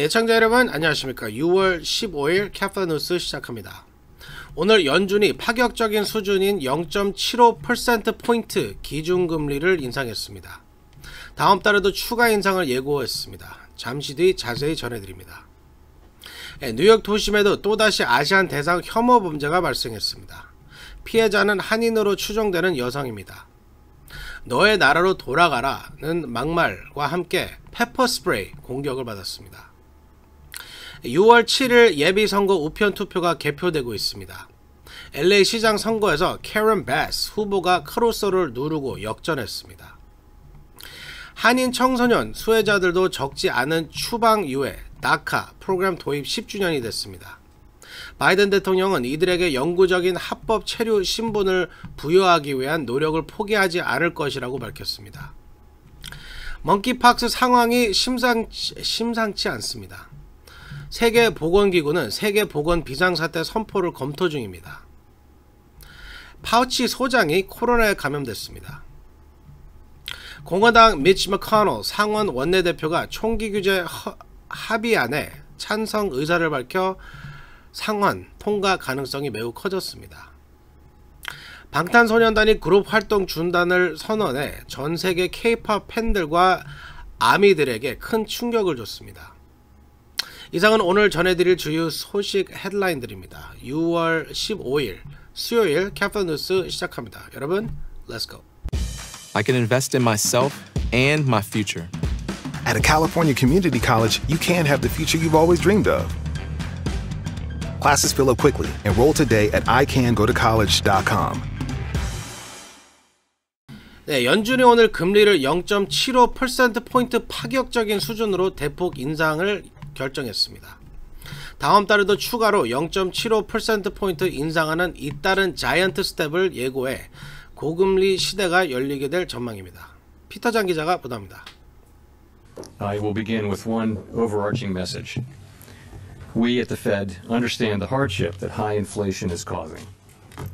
네, 애청자 여러분 안녕하십니까. 6월 15일 캐플러 뉴스 시작합니다. 오늘 연준이 파격적인 수준인 0.75%포인트 기준금리를 인상했습니다. 다음 달에도 추가 인상을 예고했습니다. 잠시 뒤 자세히 전해드립니다. 뉴욕 도심에도 또다시 아시안 대상 혐오 범죄가 발생했습니다. 피해자는 한인으로 추정되는 여성입니다. 너의 나라로 돌아가라는 막말과 함께 페퍼 스프레이 공격을 받았습니다. 6월 7일 예비선거 우편 투표가 개표되고 있습니다. LA 시장 선거에서 캐런 베스 후보가 크로서를 누르고 역전했습니다. 한인 청소년 수혜자들도 적지 않은 추방 유예 다카 프로그램 도입 10주년이 됐습니다. 바이든 대통령은 이들에게 영구적인 합법 체류 신분을 부여하기 위한 노력을 포기하지 않을 것이라고 밝혔습니다. 먼키팍스 상황이 심상치 않습니다. 세계보건기구는 세계보건 비상사태 선포를 검토 중입니다. 파우치 소장이 코로나에 감염됐습니다. 공화당 미치 머커널 상원 원내대표가 총기 규제 합의안에 찬성 의사를 밝혀 상원 통과 가능성이 매우 커졌습니다. 방탄소년단이 그룹 활동 중단을 선언해 전 세계 K-POP 팬들과 아미들에게 큰 충격을 줬습니다. 이상은 오늘 전해드릴 주요 소식 헤드라인들입니다. 6월 15일 수요일 캐플러 뉴스 시작합니다. 여러분, let's go. I can invest in myself and my future. At a California community college, you can have the future you've always dreamed of. Classes fill up quickly. Enroll today at icangotocollege.com. 네, 연준이 오늘 금리를 0.75%포인트 파격적인 수준으로 대폭 인상을 결정했습니다. 다음 달에도 추가로 0.75%포인트 인상하는 잇따른 자이언트 스텝을 예고해 고금리 시대가 열리게 될 전망입니다. 피터 장 기자가 보도합니다. I will begin with one overarching message. We at the Fed understand the hardship that high inflation is causing.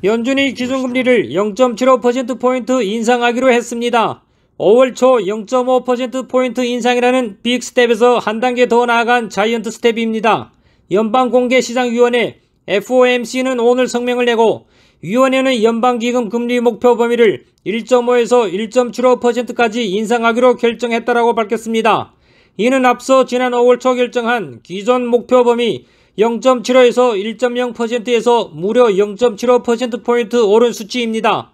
연준이 기준금리를 0.75%포인트 인상하기로 했습니다. 5월 초 0.5%포인트 인상이라는 빅 스텝에서 한 단계 더 나아간 자이언트 스텝입니다. 연방공개시장위원회 FOMC는 오늘 성명을 내고 위원회는 연방기금 금리 목표 범위를 1.5에서 1.75%까지 인상하기로 결정했다라고 밝혔습니다. 이는 앞서 지난 5월 초 결정한 기존 목표 범위 0.75에서 1.0%에서 무려 0.75%포인트 오른 수치입니다.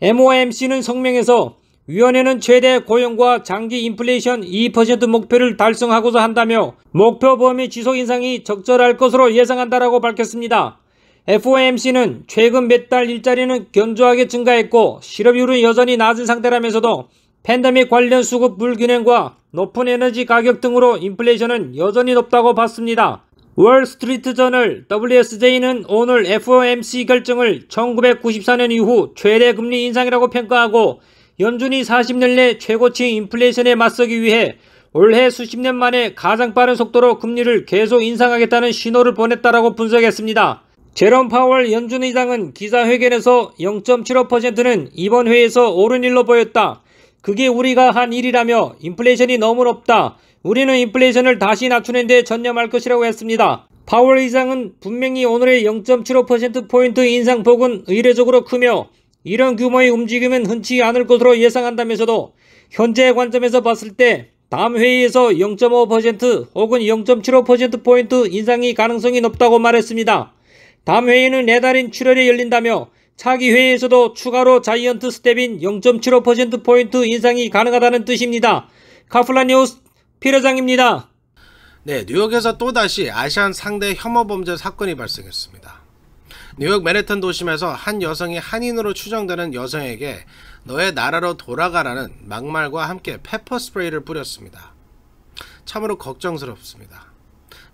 MOMC는 성명에서 위원회는 최대 고용과 장기 인플레이션 2% 목표를 달성하고자 한다며 목표 범위 지속 인상이 적절할 것으로 예상한다라고 밝혔습니다. FOMC는 최근 몇 달 일자리는 견조하게 증가했고 실업률은 여전히 낮은 상태라면서도 팬데믹 관련 수급 불균형과 높은 에너지 가격 등으로 인플레이션은 여전히 높다고 봤습니다. 월스트리트저널 WSJ는 오늘 FOMC 결정을 1994년 이후 최대 금리 인상이라고 평가하고 연준이 40년 내 최고치 인플레이션에 맞서기 위해 올해 수십 년 만에 가장 빠른 속도로 금리를 계속 인상하겠다는 신호를 보냈다라고 분석했습니다. 제롬 파월 연준 의장은 기자회견에서 0.75%는 이번 회의에서 옳은 일로 보였다. 그게 우리가 한 일이라며 인플레이션이 너무 높다. 우리는 인플레이션을 다시 낮추는 데 전념할 것이라고 했습니다. 파월 의장은 분명히 오늘의 0.75%포인트 인상폭은 의례적으로 크며 이런 규모의 움직임은 흔치 않을 것으로 예상한다면서도 현재 관점에서 봤을 때 다음 회의에서 0.5% 혹은 0.75%포인트 인상이 가능성이 높다고 말했습니다. 다음 회의는 내달인 7월에 열린다며 차기 회의에서도 추가로 자이언트 스텝인 0.75%포인트 인상이 가능하다는 뜻입니다. 카플라 뉴스 피러장입니다. 네, 뉴욕에서 또다시 아시안 상대 혐오 범죄 사건이 발생했습니다. 뉴욕 맨해튼 도심에서 한 여성이 한인으로 추정되는 여성에게 너의 나라로 돌아가라는 막말과 함께 페퍼 스프레이를 뿌렸습니다. 참으로 걱정스럽습니다.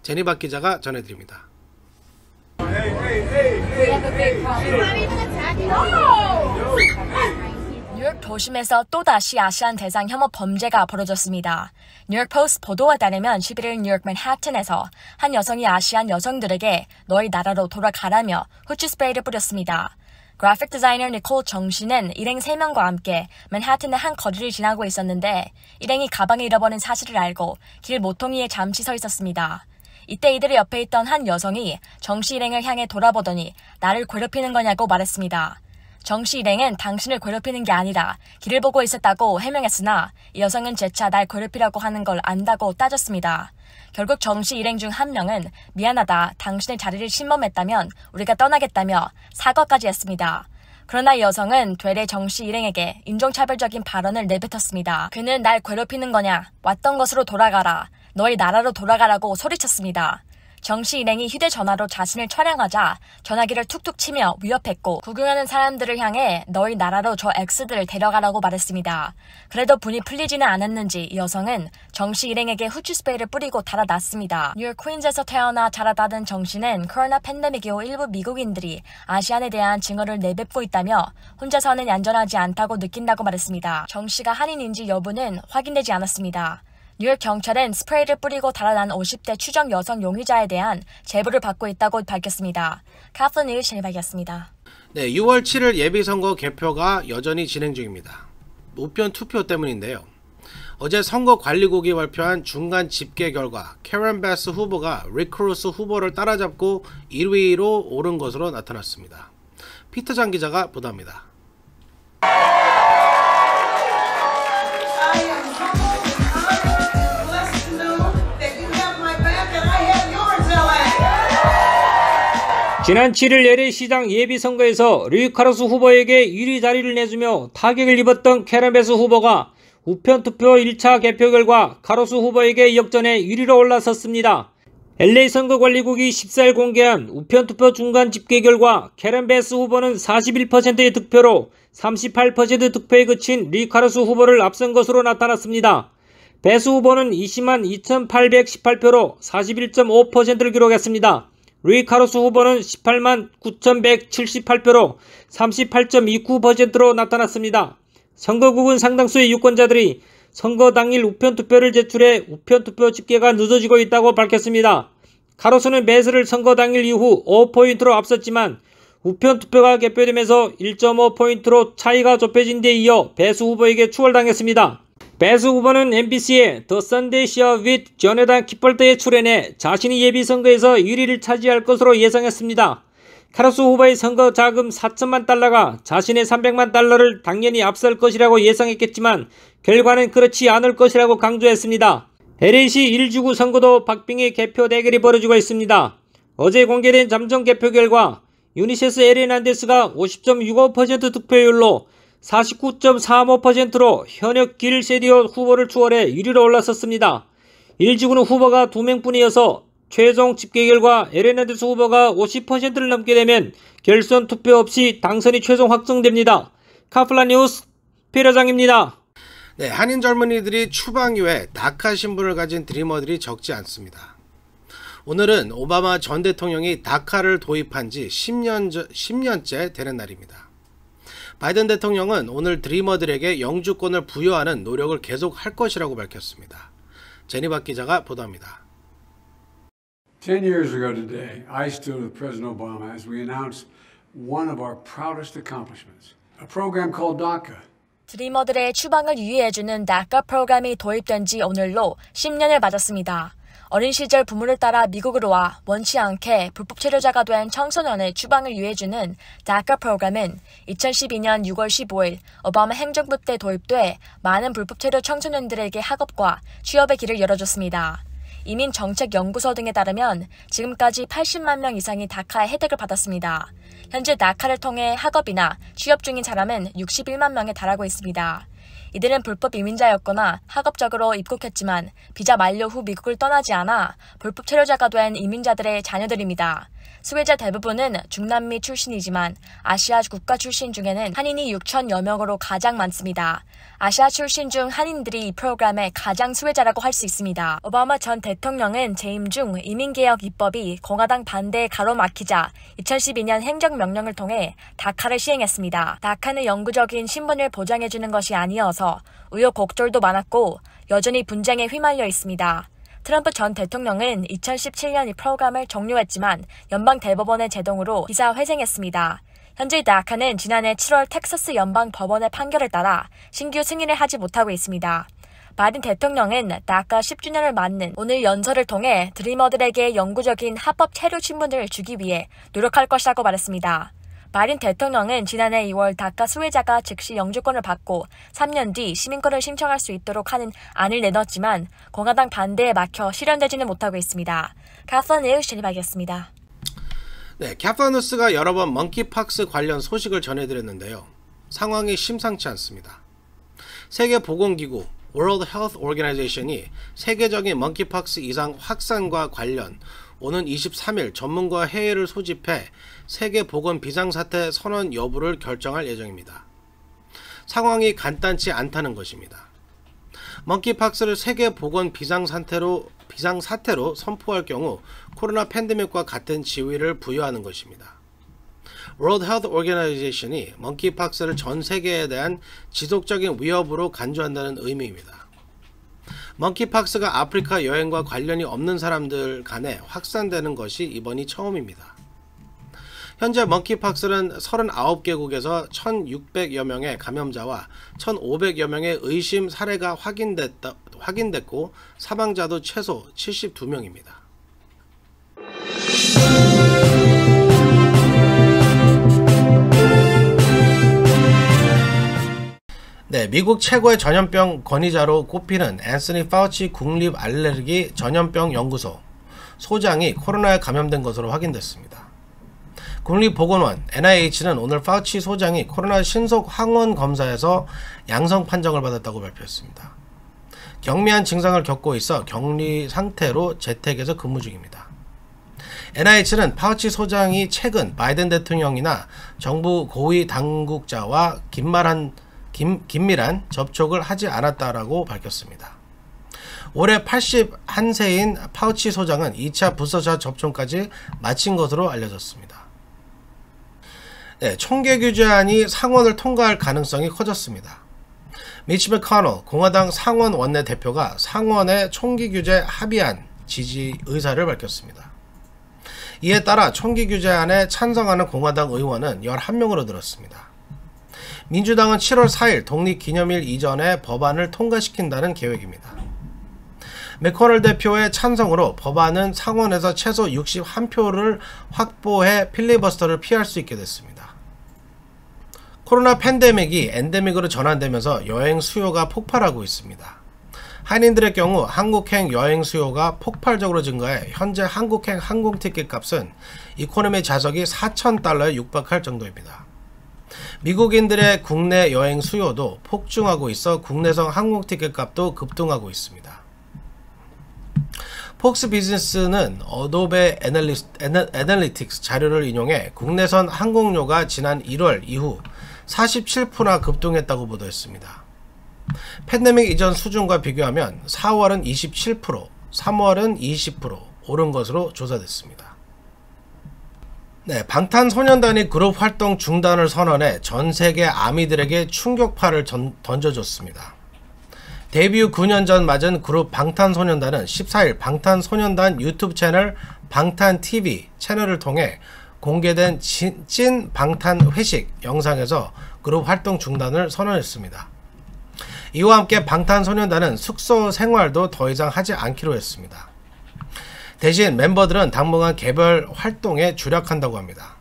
제니박 기자가 전해드립니다. 뉴욕 도심에서 또다시 아시안 대상 혐오 범죄가 벌어졌습니다. 뉴욕 포스트 보도에 따르면 11일 뉴욕 맨해튼에서 한 여성이 아시안 여성들에게 너희 나라로 돌아가라며 후추 스프레이를 뿌렸습니다. 그래픽 디자이너 니콜 정 씨는 일행 3명과 함께 맨하튼의 한 거리를 지나고 있었는데 일행이 가방을 잃어버린 사실을 알고 길 모퉁이에 잠시 서 있었습니다. 이때 이들의 옆에 있던 한 여성이 정 씨 일행을 향해 돌아보더니 나를 괴롭히는 거냐고 말했습니다. 정 씨 일행은 당신을 괴롭히는 게 아니라 길을 보고 있었다고 해명했으나 이 여성은 재차 날 괴롭히라고 하는 걸 안다고 따졌습니다. 결국 정 씨 일행 중 한 명은 미안하다, 당신의 자리를 침범했다면 우리가 떠나겠다며 사과까지 했습니다. 그러나 이 여성은 되레 정 씨 일행에게 인종차별적인 발언을 내뱉었습니다. 그는 날 괴롭히는 거냐, 왔던 것으로 돌아가라, 너희 나라로 돌아가라고 소리쳤습니다. 정 씨 일행이 휴대전화로 자신을 촬영하자 전화기를 툭툭 치며 위협했고 구경하는 사람들을 향해 너희 나라로 저 X들을 데려가라고 말했습니다. 그래도 분이 풀리지는 않았는지 이 여성은 정 씨 일행에게 후추 스프레이를 뿌리고 달아났습니다. 뉴욕 퀸즈에서 태어나 자라다든 정 씨는 코로나 팬데믹 이후 일부 미국인들이 아시안에 대한 증오를 내뱉고 있다며 혼자서는 얌전하지 않다고 느낀다고 말했습니다. 정 씨가 한인인지 여부는 확인되지 않았습니다. 뉴욕 경찰은 스프레이를 뿌리고 달아난 50대 추정 여성 용의자에 대한 제보를 받고 있다고 밝혔습니다. 카플 뉴스 신입학이었습니다. 네, 6월 7일 예비선거 개표가 여전히 진행 중입니다. 우편 투표 때문인데요. 어제 선거관리국이 발표한 중간 집계 결과 캐런 베스 후보가 릭 크루스 후보를 따라잡고 1위로 오른 것으로 나타났습니다. 피터장 기자가 보도합니다. 지난 7일 LA 시장 예비선거에서 릭 카루스 후보에게 1위 자리를 내주며 타격을 입었던 캐런 베스 후보가 우편투표 1차 개표 결과 카루스 후보에게 역전해 1위로 올라섰습니다. LA 선거관리국이 14일 공개한 우편투표 중간 집계 결과 캐런 베스 후보는 41%의 득표로 38% 득표에 그친 릭 카루스 후보를 앞선 것으로 나타났습니다. 베스 후보는 20만 2,818표로 41.5%를 기록했습니다. 릭 카루스 후보는 18만 9,178표로 38.29%로 나타났습니다. 선거국은 상당수의 유권자들이 선거 당일 우편투표를 제출해 우편투표 집계가 늦어지고 있다고 밝혔습니다. 카루스는 베스를 선거 당일 이후 5포인트로 앞섰지만 우편투표가 개표되면서 1.5포인트로 차이가 좁혀진 데 이어 베스 후보에게 추월당했습니다. 베스 후보는 MBC의 The Sunday Show with 조네단 키펄트에 출연해 자신이 예비선거에서 1위를 차지할 것으로 예상했습니다. 카루스 후보의 선거 자금 4천만 달러가 자신의 300만 달러를 당연히 앞설 것이라고 예상했겠지만 결과는 그렇지 않을 것이라고 강조했습니다. LA시 1주구 선거도 박빙의 개표 대결이 벌어지고 있습니다. 어제 공개된 잠정 개표 결과 유니세스 에르난데스가 50.65% 득표율로 49.35%로 현역 길 세디오 후보를 추월해 1위로 올라섰습니다. 1주구는 후보가 2명뿐이어서 최종 집계 결과 에르난데스 후보가 50%를 넘게 되면 결선 투표 없이 당선이 최종 확정됩니다. 카플라 뉴스 피러장입니다. 네, 한인 젊은이들이 추방 이후에 다카 신분을 가진 드리머들이 적지 않습니다. 오늘은 오바마 전 대통령이 다카를 도입한 지 10년째 되는 날입니다. 바이든 대통령은 오늘 드리머들에게 영주권을 부여하는 노력을 계속할 것이라고 밝혔습니다. 제니박 기자가 보도합니다. 10 years ago today, I stood with President Obama as we announced one of our proudest accomplishments, a program called DACA. 드리머들의 추방을 유예해주는 DACA 프로그램이 도입된 지 오늘로 10년을 맞았습니다. 어린 시절 부모를 따라 미국으로 와 원치 않게 불법 체류자가 된 청소년의 추방을 유예해주는 DACA 프로그램은 2012년 6월 15일 오바마 행정부 때 도입돼 많은 불법 체류 청소년들에게 학업과 취업의 길을 열어줬습니다. 이민정책연구소 등에 따르면 지금까지 80만 명 이상이 다카의 혜택을 받았습니다. 현재 다카를 통해 학업이나 취업 중인 사람은 61만 명에 달하고 있습니다. 이들은 불법 이민자였거나 학업적으로 입국했지만 비자 만료 후 미국을 떠나지 않아 불법 체류자가 된 이민자들의 자녀들입니다. 수혜자 대부분은 중남미 출신이지만 아시아 국가 출신 중에는 한인이 6천여 명으로 가장 많습니다. 아시아 출신 중 한인들이 이 프로그램의 가장 수혜자라고 할 수 있습니다. 오바마 전 대통령은 재임 중 이민개혁 입법이 공화당 반대에 가로막히자 2012년 행정명령을 통해 다카를 시행했습니다. 다카는 영구적인 신분을 보장해주는 것이 아니어서 우여곡절도 많았고 여전히 분쟁에 휘말려 있습니다. 트럼프 전 대통령은 2017년 이 프로그램을 종료했지만 연방 대법원의 제동으로 기사회생했습니다. 현재 다카는 지난해 7월 텍사스 연방 법원의 판결에 따라 신규 승인을 하지 못하고 있습니다. 바이든 대통령은 다카 10주년을 맞는 오늘 연설을 통해 드리머들에게 영구적인 합법 체류 신분을 주기 위해 노력할 것이라고 말했습니다. 바이든 대통령은 지난해 2월 다카 수혜자가 즉시 영주권을 받고 3년 뒤 시민권을 신청할 수 있도록 하는 안을 내놨지만 공화당 반대에 막혀 실현되지는 못하고 있습니다. 카플런 뉴스 제니박이었습니다. 네, 카플런 뉴스가 여러 번 먼키팍스 관련 소식을 전해드렸는데요. 상황이 심상치 않습니다. 세계보건기구 World Health Organization이 세계적인 먼키팍스 이상 확산과 관련 오는 23일 전문가 회의를 소집해 세계보건 비상사태 선언 여부를 결정할 예정입니다. 상황이 간단치 않다는 것입니다. 먼키팍스를 세계보건 비상사태로 선포할 경우 코로나 팬데믹과 같은 지위를 부여하는 것입니다. World Health Organization이 먼키팍스를 전 세계에 대한 지속적인 위협으로 간주한다는 의미입니다. 먼키팍스가 아프리카 여행과 관련이 없는 사람들 간에 확산되는 것이 이번이 처음입니다. 현재 먼키팍스는 39개국에서 1,600여 명의 감염자와 1,500여 명의 의심 사례가 확인됐고 사망자도 최소 72명입니다. 네, 미국 최고의 전염병 권위자로 꼽히는 앤서니 파우치 국립 알레르기 전염병 연구소 소장이 코로나에 감염된 것으로 확인됐습니다. 국립보건원 NIH는 오늘 파우치 소장이 코로나 신속 항원 검사에서 양성 판정을 받았다고 발표했습니다. 경미한 증상을 겪고 있어 격리 상태로 재택에서 근무 중입니다. NIH는 파우치 소장이 최근 바이든 대통령이나 정부 고위 당국자와 긴밀한 접촉을 하지 않았다라고 밝혔습니다. 올해 81세인 파우치 소장은 2차 부스터샷 접종까지 마친 것으로 알려졌습니다. 네, 총계 규제안이 상원을 통과할 가능성이 커졌습니다. 미치 매코넬 공화당 상원 원내대표가 상원의 총기 규제 합의안 지지 의사를 밝혔습니다. 이에 따라 총기 규제안에 찬성하는 공화당 의원은 11명으로 늘었습니다. 민주당은 7월 4일 독립기념일 이전에 법안을 통과시킨다는 계획입니다. 매코넬 대표의 찬성으로 법안은 상원에서 최소 61표를 확보해 필리버스터를 피할 수 있게 됐습니다. 코로나 팬데믹이 엔데믹으로 전환되면서 여행 수요가 폭발하고 있습니다. 한인들의 경우 한국행 여행 수요가 폭발적으로 증가해 현재 한국행 항공티켓 값은 이코노미 좌석이 $4,000에 육박할 정도입니다. 미국인들의 국내 여행 수요도 폭증하고 있어 국내선 항공티켓 값도 급등하고 있습니다. 폭스 비즈니스는 어도베 애널리틱스 자료를 인용해 국내선 항공료가 지난 1월 이후 47%나 급등했다고 보도했습니다. 팬데믹 이전 수준과 비교하면 4월은 27%, 3월은 20% 오른 것으로 조사됐습니다. 네, 방탄소년단이 그룹 활동 중단을 선언해 전 세계 아미들에게 충격파를 던져줬습니다. 데뷔 후 9년 전 맞은 그룹 방탄소년단은 14일 방탄소년단 유튜브 채널 방탄TV 채널을 통해 공개된 찐 방탄 회식 영상에서 그룹 활동 중단을 선언했습니다. 이와 함께 방탄소년단은 숙소 생활도 더 이상 하지 않기로 했습니다. 대신 멤버들은 당분간 개별 활동에 주력한다고 합니다.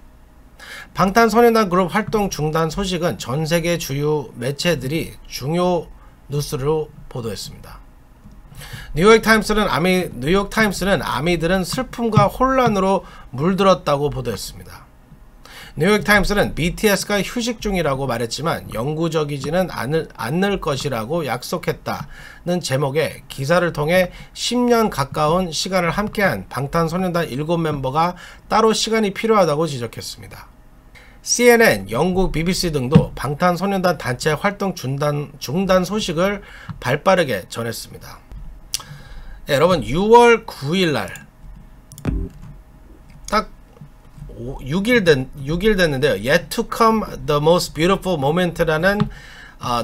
방탄소년단 그룹 활동 중단 소식은 전 세계 주요 매체들이 중요 뉴스로 보도했습니다. 뉴욕타임스는 아미들은 슬픔과 혼란으로 물들었다고 보도했습니다. 뉴욕타임스는 BTS가 휴식 중이라고 말했지만 영구적이지는 않을 것이라고 약속했다는 제목의 기사를 통해 10년 가까운 시간을 함께한 방탄소년단 7멤버가 따로 시간이 필요하다고 지적했습니다. CNN, 영국 BBC 등도 방탄소년단 단체 활동 중단 소식을 발빠르게 전했습니다. 네, 여러분 6월 9일날 딱 6일 됐는데요. Yet to come the most beautiful moment라는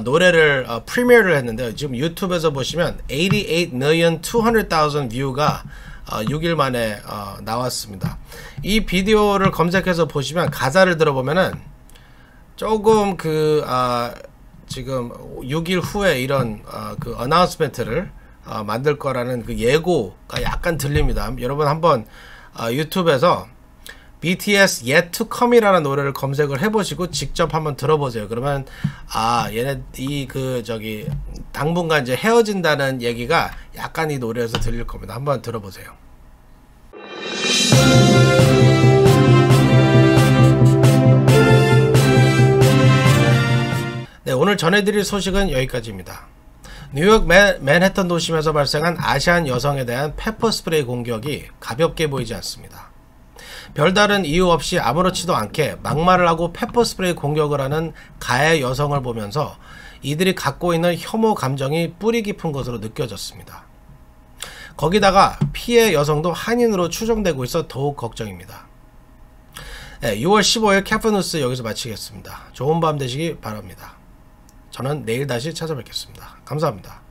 노래를 프리미어를 했는데요. 지금 유튜브에서 보시면 88,200,000 뷰가 6일 만에 나왔습니다. 이 비디오를 검색해서 보시면 가사를 들어보면은 조금 지금 6일 후에 이런 그 어나운스멘트를 만들 거라는 그 예고가 약간 들립니다. 여러분 한번 유튜브에서 BTS Yet to Come이라는 노래를 검색을 해보시고 직접 한번 들어보세요. 그러면 얘네 당분간 이제 헤어진다는 얘기가 약간 이 노래에서 들릴 겁니다. 한번 들어보세요. 네, 오늘 전해드릴 소식은 여기까지입니다. 뉴욕 맨해튼 도심에서 발생한 아시안 여성에 대한 페퍼 스프레이 공격이 가볍게 보이지 않습니다. 별다른 이유 없이 아무렇지도 않게 막말을 하고 페퍼 스프레이 공격을 하는 가해 여성을 보면서 이들이 갖고 있는 혐오 감정이 뿌리 깊은 것으로 느껴졌습니다. 거기다가 피해 여성도 한인으로 추정되고 있어 더욱 걱정입니다. 네, 6월 15일 캐프뉴스 여기서 마치겠습니다. 좋은 밤 되시기 바랍니다. 저는 내일 다시 찾아뵙겠습니다. 감사합니다.